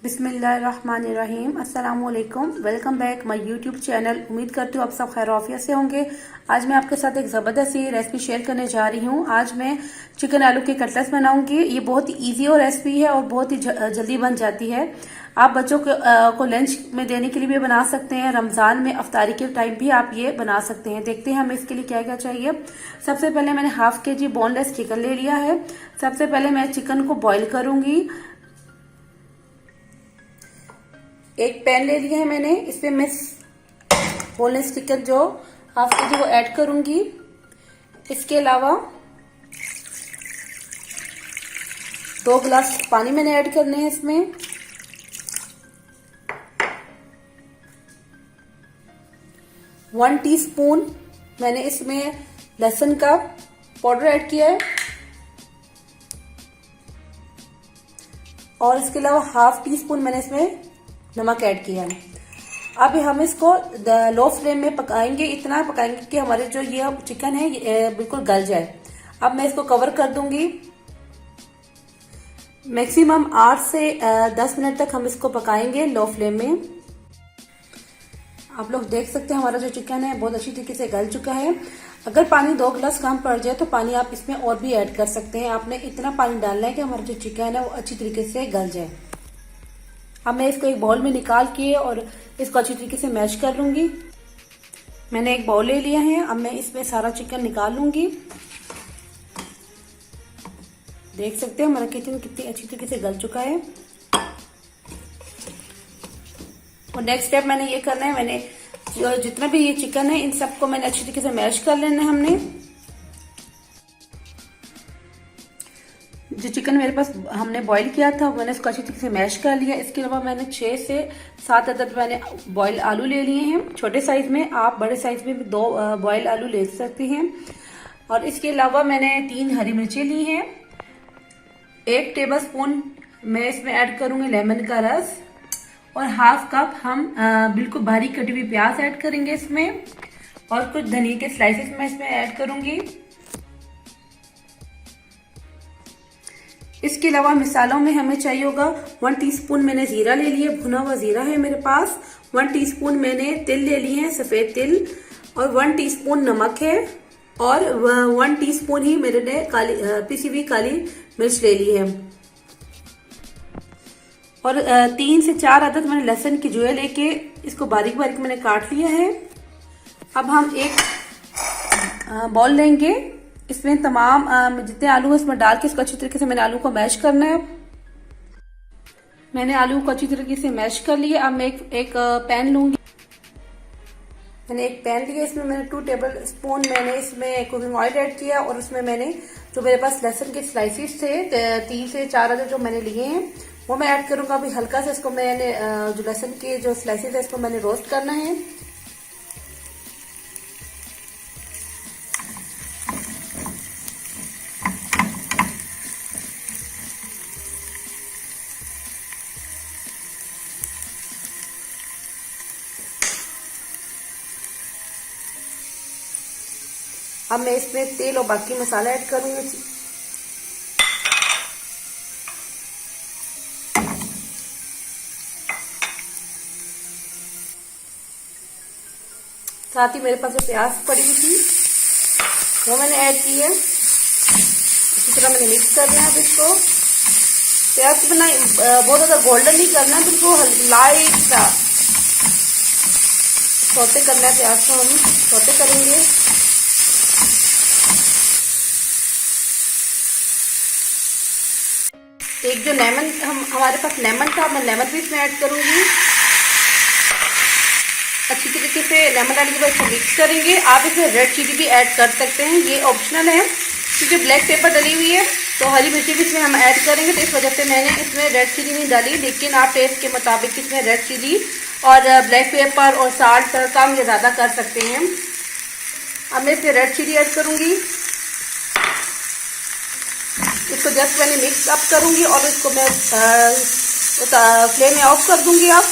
बिस्मिल्लाहिर्रहमानिर्रहीम। अस्सलाम वालेकुम। Welcome back my YouTube channel. उम्मीद करती हूँ आप सब खैरियत से होंगे। आज मैं आपके साथ एक ज़बरदस्त सी रेसिपी शेयर करने जा रही हूँ। आज मैं चिकन आलू के कटलेट्स बनाऊंगी। ये बहुत ही ईजी और रेसिपी है और बहुत ही जल्दी बन जाती है। आप बच्चों को लंच में देने के लिए भी बना सकते हैं। रमज़ान में अफ्तारी के टाइम भी आप ये बना सकते हैं। देखते हैं हमें इसके लिए क्या क्या चाहिए। सबसे पहले मैंने हाफ के जी बोनलेस चिकन ले लिया है। सबसे पहले मैं चिकन को बॉईल करूंगी। एक पैन ले लिया है मैंने, इसमें मैं बोनलेस चिकन जो हाफ के जी वो ऐड करूंगी। इसके अलावा 2 गिलास पानी मैंने ऐड करने हैं इसमें। वन टीस्पून मैंने इसमें लहसुन का पाउडर ऐड किया है और इसके अलावा हाफ टी स्पून मैंने इसमें नमक ऐड किया है। अब हम इसको लो फ्लेम में पकाएंगे। इतना पकाएंगे कि हमारे जो ये चिकन है ये बिल्कुल गल जाए। अब मैं इसको कवर कर दूंगी। मैक्सिमम 8 से 10 मिनट तक हम इसको पकाएंगे लो फ्लेम में। आप लोग देख सकते हैं हमारा जो चिकन है बहुत अच्छी तरीके से गल चुका है। अगर पानी 2 गिलास कम पड़ जाए तो पानी आप इसमें और भी ऐड कर सकते हैं। आपने इतना पानी डालना है कि हमारा जो चिकन है वो अच्छी तरीके से गल जाए। अब मैं इसको एक बाउल में निकाल के और इसको अच्छी तरीके से मैश कर लूंगी। मैंने एक बाउल ले लिया है। अब मैं इसमें सारा चिकन निकाल लूंगी। देख सकते हैं हमारा किचन कितनी अच्छी तरीके से गल चुका है। और नेक्स्ट स्टेप मैंने ये करना है, मैंने जो जितना भी ये चिकन है इन सबको मैंने अच्छी तरीके से मैश कर लेना है। हमने जो चिकन मेरे पास हमने बॉईल किया था मैंने इसको अच्छी तरीके से मैश कर लिया। इसके अलावा मैंने 6 से 7 अदद मैंने बॉईल आलू ले लिए हैं छोटे साइज में। आप बड़े साइज में भी 2 बॉईल आलू ले सकते हैं। और इसके अलावा मैंने 3 हरी मिर्ची ली हैं। 1 टेबलस्पून मैं इसमें ऐड करूंगी लेमन का रस और हाफ कप हम बिल्कुल बारीक कटी हुई प्याज ऐड करेंगे इसमें। और कुछ धनिया के स्लाइसेस मैं इसमें ऐड करूंगी। इसके अलावा मसालों में हमें चाहिए होगा 1 टीस्पून मैंने जीरा ले लिया, भुना हुआ जीरा है मेरे पास। 1 टीस्पून मैंने तिल ले लिए हैं, सफेद तिल। और 1 टीस्पून नमक है और 1 टीस्पून ही मेरे ने पिसी हुई काली मिर्च ले ली है। और 3 से 4 अदद मैंने लहसुन की जुए लेके इसको बारीक बारीक मैंने काट लिया है। अब हम एक बाउल लेंगे, इसमें तमाम जितने आलू है इसमें डाल के इसको अच्छी तरीके से मैंने आलू को मैश करना है। मैंने आलू को अच्छी तरीके से मैश कर लिया। अब मैं एक पैन लूंगी। मैंने एक पैन लिया, इसमें मैंने 2 टेबल स्पून मैंने इसमें कुकिंग ऑयल ऐड किया और उसमें मैंने जो मेरे पास लहसुन के स्लाइसिस थे 3 से 4 अदद जो मैंने लिए हैं वो मैं ऐड करूंगा। अभी हल्का से इसको मैंने जो लहसुन के जो स्लाइसिस है इसको मैंने रोस्ट करना है। अब मैं इसमें तेल और बाकी मसाला ऐड करूंगी। साथ ही मेरे पास जो प्याज पड़ी हुई थी वो मैंने ऐड की है। इसी तरह मैंने मिक्स करना है। अब इसको प्याज को बहुत ज्यादा गोल्डन नहीं करना है, बिल्कुल लाइट सा सौते करना है। प्याज को हम सौते करेंगे। एक जो लेमन हमारे पास लेमन था, मैं लेमन भी इसमें ऐड करूंगी। अच्छी तरीके से लेमन डालने के बाद इसको मिक्स करेंगे। आप इसमें रेड चिली भी ऐड कर सकते हैं, ये ऑप्शनल है क्योंकि ब्लैक पेपर डली हुई है तो हरी मिर्ची भी इसमें हम ऐड करेंगे तो इस वजह से मैंने इसमें रेड चिली नहीं डाली। लेकिन आप टेस्ट के मुताबिक इसमें रेड चिली और ब्लैक पेपर और साल्ट कम या ज्यादा कर सकते हैं। अब मैं इसमें रेड चिली ऐड करूंगी। इसको जस्ट मैंने मिक्स अप करूंगी और इसको मैं फ्लेम में ऑफ कर दूंगी। आप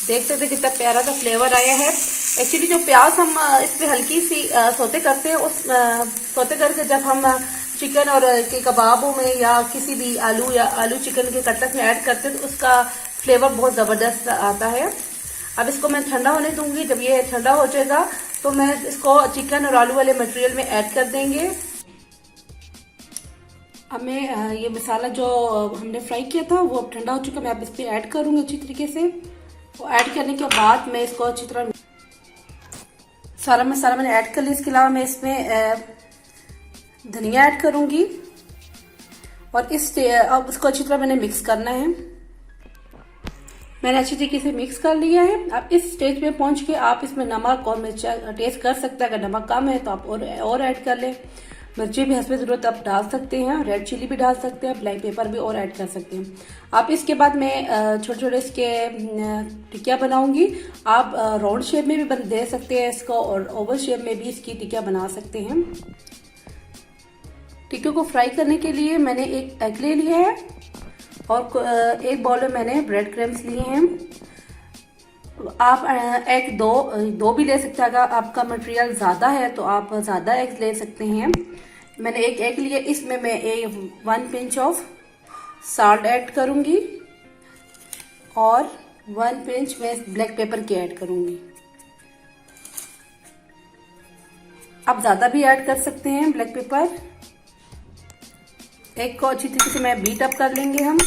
देख सकते हैं कितना प्यारा सा फ्लेवर आया है। एक्चुअली जो प्याज हम इस पे हल्की सी सौते करते हैं, उस सौते करके जब हम चिकन और के कबाबों में या किसी भी आलू या आलू चिकन के कटलेट में ऐड करते हैं तो उसका फ्लेवर बहुत ज़बरदस्त आता है। अब इसको मैं ठंडा होने दूंगी। जब ये ठंडा हो जाएगा तो मैं इसको चिकन और आलू वाले मटेरियल में ऐड कर देंगे। अब मैं ये मसाला जो हमने फ्राई किया था वो अब ठंडा हो चुका है, मैं अब इस पर ऐड करूंगी अच्छी तरीके से। वो ऐड करने के बाद मैं इसको अच्छी तरह सारा मसाला मैंने ऐड कर लिया। इसके अलावा मैं इसमें धनिया ऐड करूंगी और अब इसको अच्छी तरह मैंने मिक्स करना है। मैंने अच्छी तरीके से मिक्स कर लिया है। अब इस स्टेज पे पहुंच के आप इसमें नमक और मिर्चा टेस्ट कर सकते हैं। अगर नमक कम है तो आप और ऐड कर लें। मिर्ची भी हस्ब ज़रूरत आप डाल सकते हैं, रेड चिली भी डाल सकते हैं, ब्लैक पेपर भी और ऐड कर सकते हैं आप। इसके बाद मैं छोटे छोटे इसके टिक्किया बनाऊंगी। आप राउंड शेप में भी दे सकते हैं इसको और ओवल शेप में भी इसकी टिक्किया बना सकते हैं। टिक्कियों को फ्राई करने के लिए मैंने एक एग ले लिया है और एक बाउल में मैंने ब्रेड क्रम्स लिए हैं। आप एग दो भी ले सकते हैं। अगर आपका मटेरियल ज़्यादा है तो आप ज़्यादा एग ले सकते हैं। मैंने एक एग लिया, इसमें मैं 1 पिंच ऑफ साल्ट ऐड करूंगी और 1 पिंच मैं ब्लैक पेपर की ऐड करूंगी। आप ज़्यादा भी ऐड कर सकते हैं ब्लैक पेपर। एग को अच्छी तरीके से मैं बीट अप कर लेंगे हम।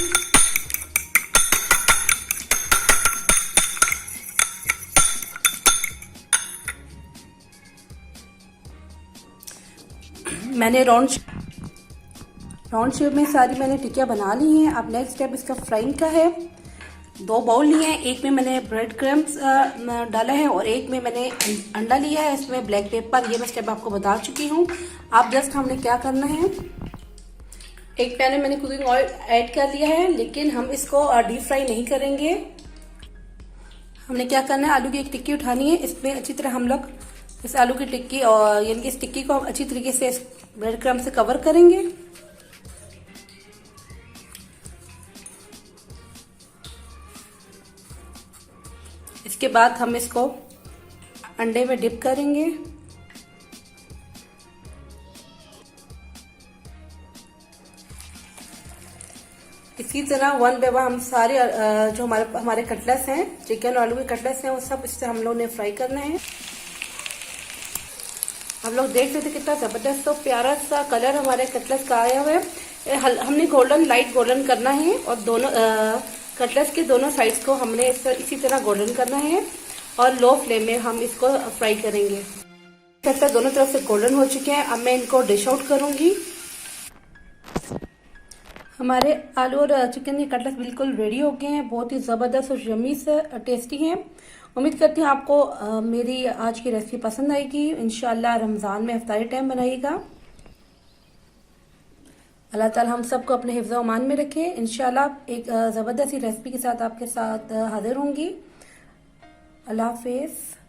मैंने राउंड शेप में सारी मैंने टिक्कियाँ बना ली हैं। अब नेक्स्ट स्टेप इसका फ्राइंग का है। 2 बाउल लिए हैं, एक में मैंने ब्रेड क्रम्स डाला है और एक में मैंने अंडा लिया है। इसमें ब्लैक पेपर, ये मैं स्टेप आपको बता चुकी हूँ। आप जस्ट हमने क्या करना है, एक पैन में मैंने कुकिंग ऑयल ऐड कर लिया है, लेकिन हम इसको डीप फ्राई नहीं करेंगे। हमने क्या करना है, आलू की एक टिक्की उठानी है। इसमें अच्छी तरह हम लोग इस आलू की टिक्की और यानी कि इस टिक्की को हम अच्छी तरीके से ब्रेड क्रम्ब से कवर करेंगे। इसके बाद हम इसको अंडे में डिप करेंगे। इसी तरह वन बाय वन हम सारे जो हमारे कटलेट्स हैं, चिकन और आलू के कटलेट्स हैं, वो सब इससे हम लोग ने फ्राई करना है। हम लोग देख रहे थे कितना जबरदस्त तो प्यारा सा कलर हमारे कटलेट्स का आया हुआ है। हमने लाइट गोल्डन करना है और दोनों कटलेट्स के दोनों साइड्स को हमने इसी तरह गोल्डन करना है और लो फ्लेम में हम इसको फ्राई करेंगे। कटलेट दोनों तरफ से गोल्डन हो चुके हैं। अब मैं इनको डिश आउट करूंगी। हमारे आलू और चिकन के कटलेट्स बिल्कुल रेडी हो गए हैं। बहुत ही ज़बरदस्त और यम्मी से टेस्टी हैं। उम्मीद करती हूँ आपको मेरी आज की रेसिपी पसंद आएगी। इंशाल्लाह रमज़ान में इफ्तारी टाइम बनाइएगा। अल्लाह ताला हम सबको अपने हिफ्ज़ व अमान में रखे। इंशाल्लाह एक ज़बरदस्त रेसिपी के साथ आपके साथ हाजिर होंगी। अल्लाह हाफिज़।